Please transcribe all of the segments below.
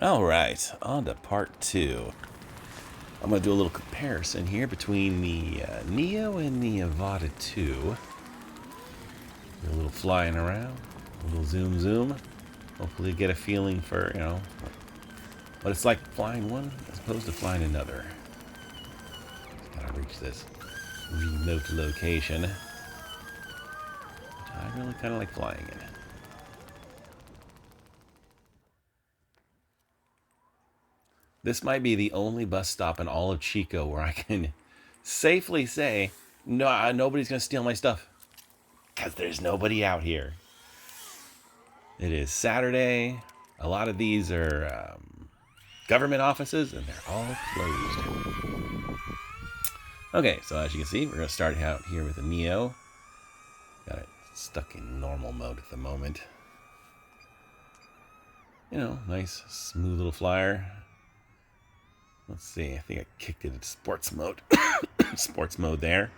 All right, on to part two. I'm going to do a little comparison here between the Neo and the Avata 2. Do a little flying around, a little zoom zoom. Hopefully get a feeling for, what it's like flying one as opposed to flying another. Just gotta reach this remote location, which I really kind of like flying in. This might be the only bus stop in all of Chico where I can safely say, no, nobody's going to steal my stuff. Because there's nobody out here. It is Saturday. A lot of these are government offices, and they're all closed. Okay, so as you can see, we're going to start out here with the Neo. Got it stuck in normal mode at the moment. Nice, smooth little flyer. Let's see, I think I kicked it into sports mode. Sports mode there.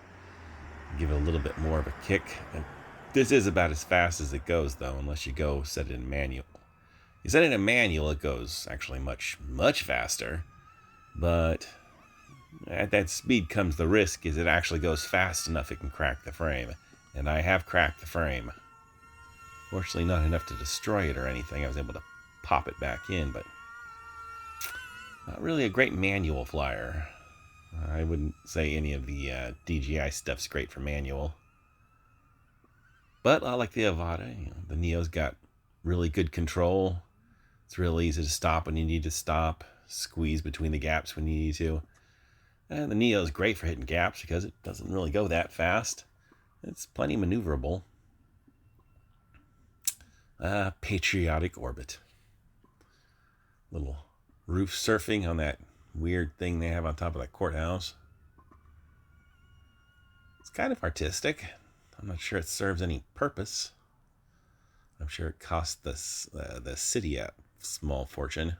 Give it a little bit more of a kick. And this is about as fast as it goes, though, unless you go set it in manual. You set it in manual, it goes actually much, much faster. But at that speed comes the risk, is it actually goes fast enough it can crack the frame. And I have cracked the frame. Fortunately, not enough to destroy it or anything. I was able to pop it back in, but not really a great manual flyer. I wouldn't say any of the DJI stuff's great for manual. But I like the Avata. The Neo's got really good control. It's real easy to stop when you need to stop. Squeeze between the gaps when you need to. And the Neo's great for hitting gaps because it doesn't really go that fast. It's plenty maneuverable. Patriotic orbit. Little roof surfing on that weird thing they have on top of that courthouse. It's kind of artistic. I'm not sure it serves any purpose. I'm sure it cost the city a small fortune.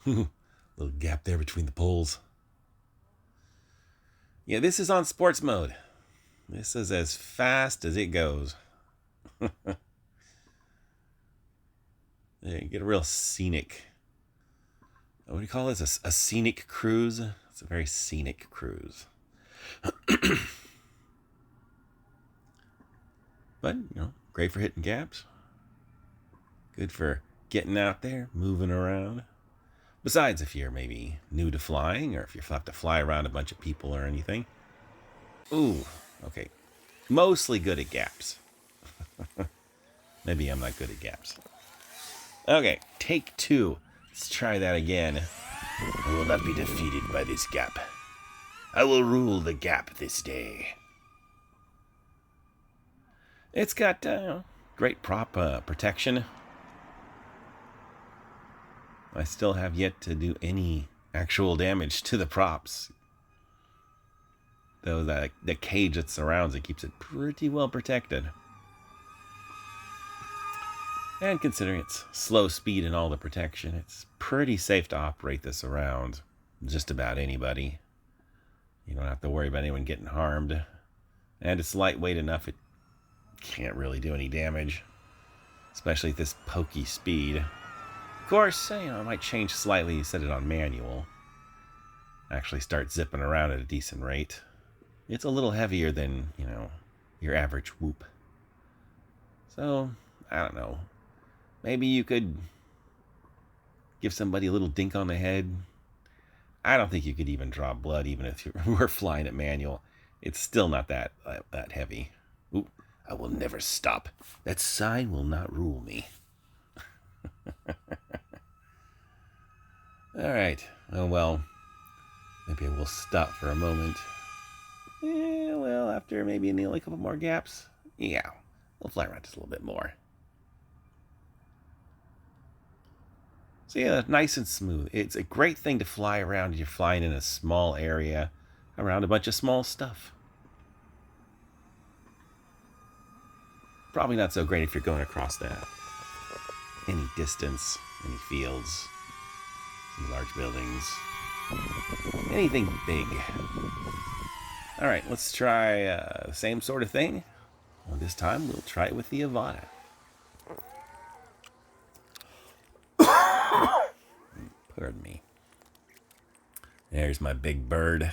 Little gap there between the poles. Yeah, this is on sports mode. This is as fast as it goes. You get a real scenic. What do you call this? A scenic cruise? It's a very scenic cruise. But, great for hitting gaps. Good for getting out there, moving around. Besides, if you're maybe new to flying, or if you have to fly around a bunch of people or anything. Ooh, okay. Mostly good at gaps. Maybe I'm not good at gaps. Okay, take two. Let's try that again. I will not be defeated by this gap. I will rule the gap this day. It's got great prop protection. I still have yet to do any actual damage to the props. Though the cage that surrounds it keeps it pretty well protected. And considering its slow speed and all the protection, it's pretty safe to operate this around just about anybody. You don't have to worry about anyone getting harmed. And it's lightweight enough, it can't really do any damage. Especially at this pokey speed. Of course, I might change slightly, set it on manual. Actually start zipping around at a decent rate. It's a little heavier than, your average whoop. So, I don't know. Maybe you could give somebody a little dink on the head. I don't think you could even draw blood even if you were flying at manual. It's still not that heavy. Ooh, I will never stop. That sign will not rule me. All right. Oh, well. Maybe I will stop for a moment. Yeah, well, after maybe nearly a couple more gaps. Yeah, we'll fly around just a little bit more. So yeah, nice and smooth. It's a great thing to fly around if you're flying in a small area around a bunch of small stuff. Probably not so great if you're going across that. Any distance, any fields, any large buildings, anything big. All right, let's try the same sort of thing. Well, this time we'll try it with the Avata. There's my big bird.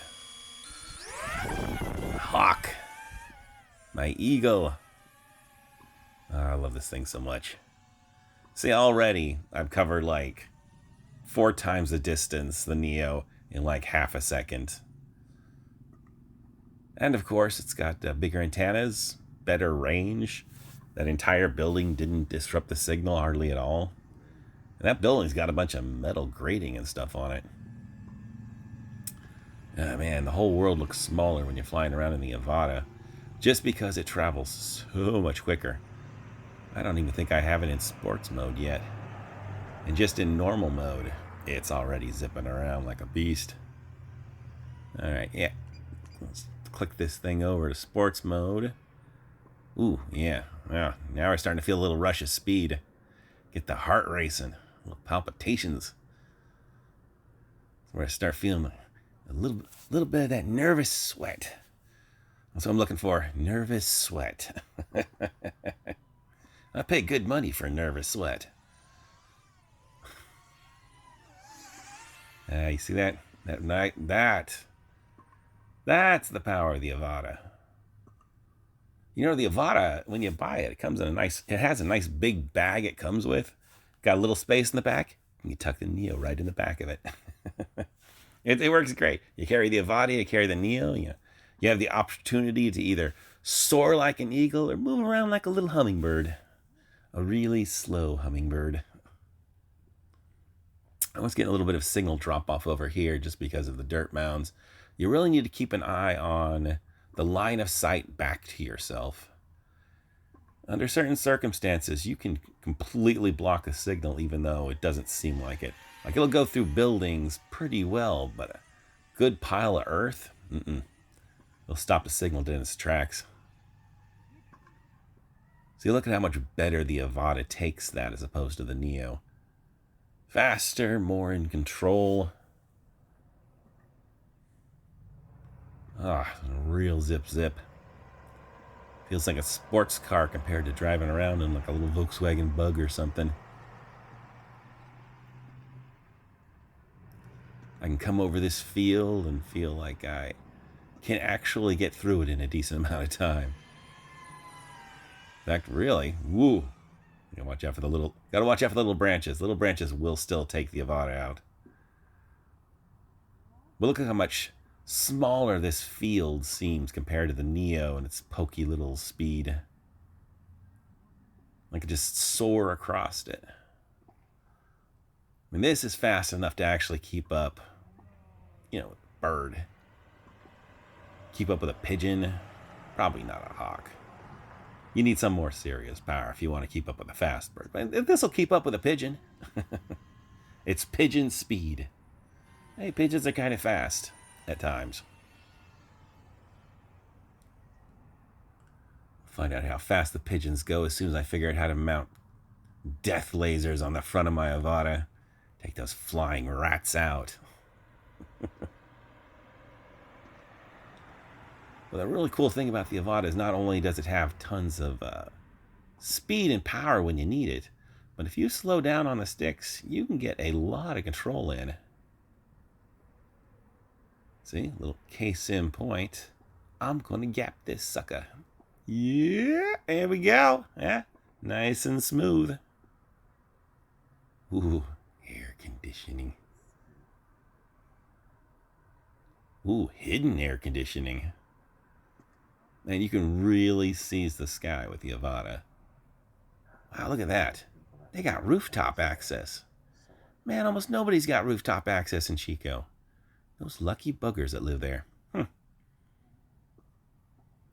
Hawk. My eagle. Oh, I love this thing so much. See, already I've covered like 4 times the distance, the Neo, in like half a second. And of course, it's got bigger antennas, better range. That entire building didn't disrupt the signal hardly at all. And that building's got a bunch of metal grating and stuff on it. Oh man, the whole world looks smaller when you're flying around in the Avata, just because it travels so much quicker. I don't even think I have it in sports mode yet. And just in normal mode, it's already zipping around like a beast. Alright, yeah. Let's click this thing over to sports mode. Ooh, yeah. Now we're starting to feel a little rush of speed. Get the heart racing. Little palpitations. Where I start feeling a little bit of that nervous sweat. That's what I'm looking for. Nervous sweat. I pay good money for nervous sweat. You see that? That's the power of the Avata. You know, the Avata, when you buy it, it has a nice big bag it comes with. Got a little space in the back. You tuck the Neo right in the back of it. It works great. You carry the Avata, you carry the Neo. You have the opportunity to either soar like an eagle or move around like a little hummingbird. A really slow hummingbird. I was getting a little bit of signal drop off over here just because of the dirt mounds. You really need to keep an eye on the line of sight back to yourself. Under certain circumstances, you can completely block a signal even though it doesn't seem like it. Like it'll go through buildings pretty well, but a good pile of earth, it'll stop the signal dead in its tracks. See, look at how much better the Avata takes that as opposed to the Neo. Faster, more in control. Real zip. Feels like a sports car compared to driving around in like a little Volkswagen Bug or something. I can come over this field and feel like I can actually get through it in a decent amount of time. In fact, really, woo. Gotta watch out for the little branches. Little branches will still take the Avata out. But look at how much smaller this field seems compared to the Neo and its pokey little speed. I could just soar across it. I mean, this is fast enough to actually keep up, with a bird. Keep up with a pigeon. Probably not a hawk. You need some more serious power if you want to keep up with a fast bird. But this will keep up with a pigeon. It's pigeon speed. Hey, pigeons are kind of fast at times. Find out how fast the pigeons go as soon as I figure out how to mount death lasers on the front of my Avata. Take those flying rats out. Well, the really cool thing about the Avata is not only does it have tons of speed and power when you need it, but if you slow down on the sticks, you can get a lot of control in. See, little case in point. I'm going to gap this sucker. Yeah, there we go. Yeah, nice and smooth. Ooh, air conditioning. Ooh, hidden air conditioning. And you can really seize the sky with the Avata. Wow, look at that. They got rooftop access. Man, almost nobody's got rooftop access in Chico. Those lucky buggers that live there.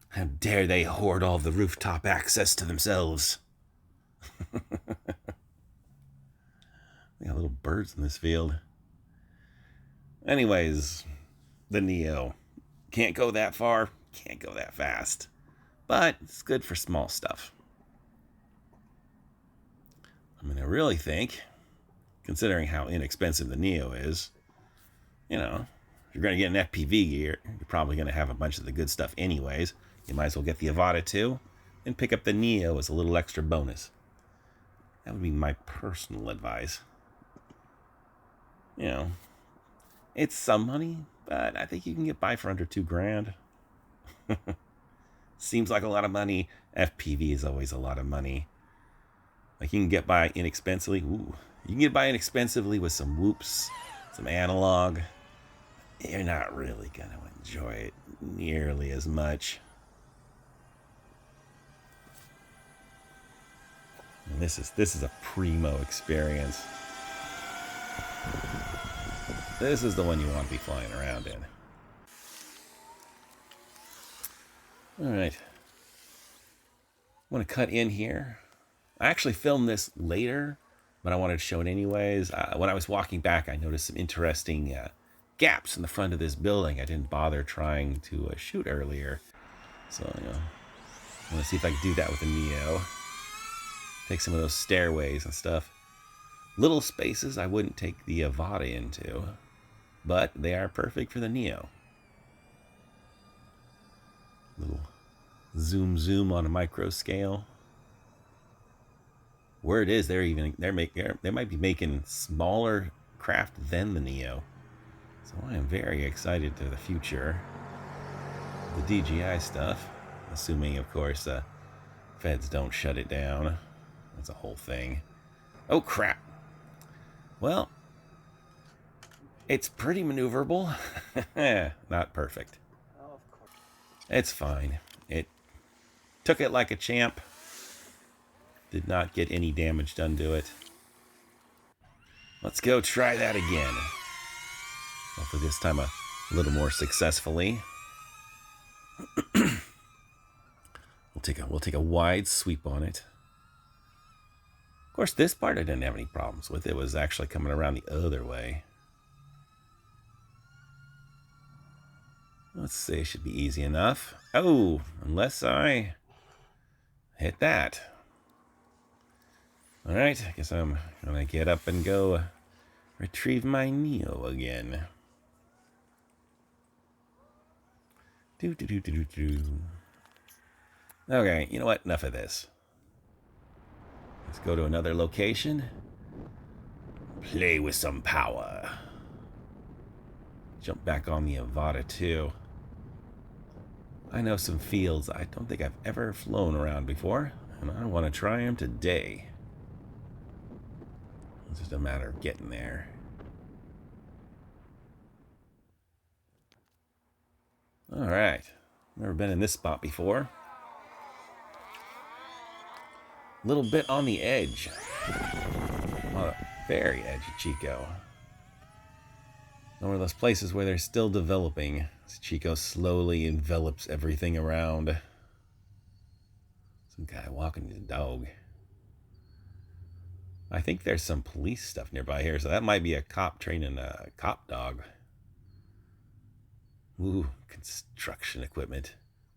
How dare they hoard all the rooftop access to themselves. We got little birds in this field. Anyways, the Neo. Can't go that far. Can't go that fast. But it's good for small stuff. I mean, I really think, considering how inexpensive the Neo is, if you're going to get an FPV gear, you're probably going to have a bunch of the good stuff anyways. You might as well get the Avata too, and pick up the Neo as a little extra bonus. That would be my personal advice. It's some money, but I think you can get by for under $2,000. Seems like a lot of money. FPV is always a lot of money. Like you can get by inexpensively. Ooh, you can get by inexpensively with some whoops, some analog. You're not really gonna enjoy it nearly as much. And this is a primo experience. This is the one you want to be flying around in. All right. I want to cut in here. I actually filmed this later, but I wanted to show it anyways. When I was walking back, I noticed some interesting gaps in the front of this building. I didn't bother trying to shoot earlier. So, I want to see if I can do that with the Neo. Take some of those stairways and stuff. Little spaces I wouldn't take the Avata into, but they are perfect for the Neo. Little zoom on a micro scale. Word is they might be making smaller craft than the Neo. So I am very excited to the future. The DJI stuff, assuming of course feds don't shut it down. That's a whole thing. Oh crap. Well, it's pretty maneuverable. Not perfect. It's fine. It took it like a champ. Did not get any damage done to it. Let's go try that again. Hopefully this time a little more successfully. We'll take a wide sweep on it. Of course, this part I didn't have any problems with. It was actually coming around the other way. Let's see, it should be easy enough. Oh, unless I hit that. All right, I guess I'm gonna get up and go retrieve my Neo again. Okay, you know what? Enough of this. Let's go to another location. Play with some power. Jump back on the Avata too. I know some fields I don't think I've ever flown around before, and I want to try them today. It's just a matter of getting there. All right. Never been in this spot before. A little bit on the edge. On the very edge of Chico. One of those places where they're still developing. As Chico slowly envelops everything around. Some guy walking his dog. I think there's some police stuff nearby here, so that might be a cop training a cop dog. Ooh, construction equipment.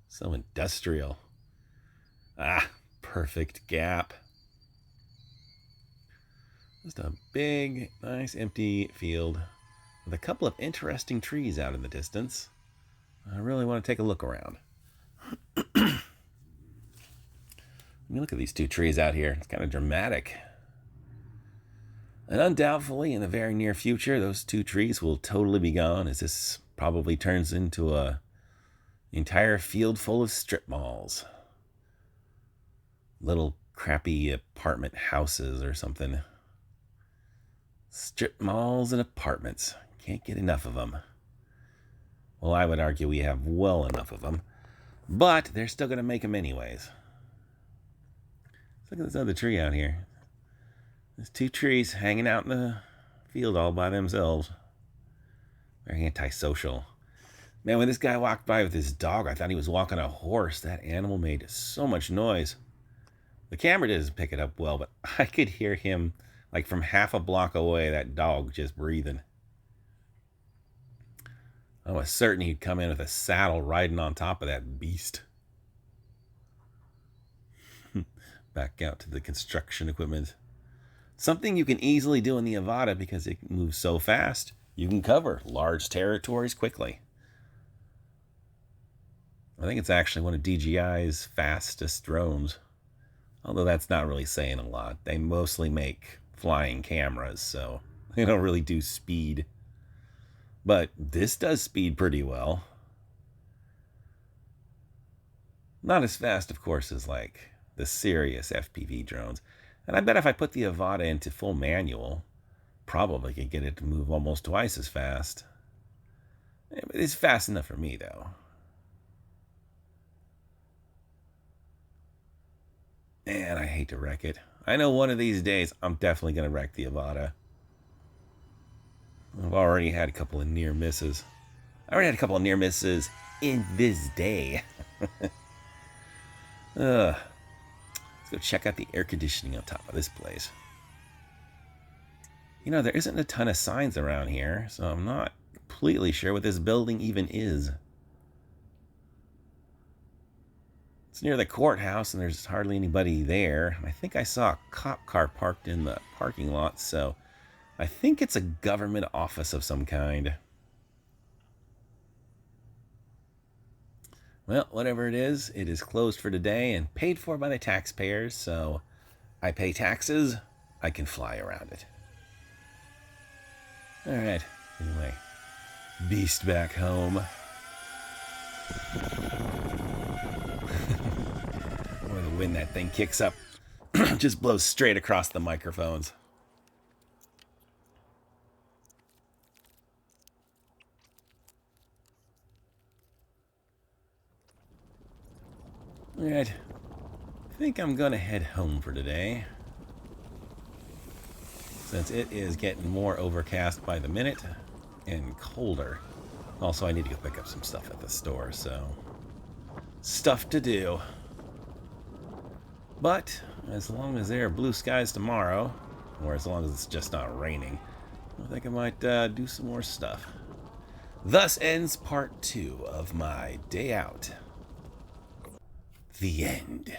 So industrial. Ah, perfect gap. Just a big, nice, empty field with a couple of interesting trees out in the distance. I really want to take a look around. Let me look at these two trees out here. It's kind of dramatic. And undoubtedly, in the very near future, those two trees will totally be gone, as this probably turns into a entire field full of strip malls. Little crappy apartment houses or something. Strip malls and apartments. Can't get enough of them. Well, I would argue we have well enough of them. But they're still going to make them anyways. Look at this other tree out here. There's two trees hanging out in the field all by themselves. Very antisocial. Man, when this guy walked by with his dog, I thought he was walking a horse. That animal made so much noise. The camera doesn't pick it up well, but I could hear him like from half a block away, that dog just breathing. I was certain he'd come in with a saddle riding on top of that beast. Back out to the construction equipment. Something you can easily do in the Avata because it moves so fast. You can cover large territories quickly. I think it's actually one of DJI's fastest drones. Although that's not really saying a lot. They mostly make flying cameras, so they don't really do speed. But this does speed pretty well. Not as fast, of course, as like the serious FPV drones. And I bet if I put the Avata into full manual, probably could get it to move almost twice as fast. It's fast enough for me, though. Man, I hate to wreck it. I know one of these days I'm definitely going to wreck the Avata. I've already had a couple of near misses. I already had a couple of near misses in this day. Let's go check out the air conditioning on top of this place. You know, there isn't a ton of signs around here, so I'm not completely sure what this building even is. It's near the courthouse, and there's hardly anybody there. I think I saw a cop car parked in the parking lot, so I think it's a government office of some kind. Well, whatever it is closed for today and paid for by the taxpayers, so I pay taxes, I can fly around it. Alright, anyway, beast back home. Boy, the wind that thing kicks up just blows straight across the microphones. Alright, I think I'm gonna head home for today, since it is getting more overcast by the minute and colder. Also, I need to go pick up some stuff at the store, so stuff to do. But as long as there are blue skies tomorrow, or as long as it's just not raining, I think I might do some more stuff. Thus ends part 2 of my day out. The end.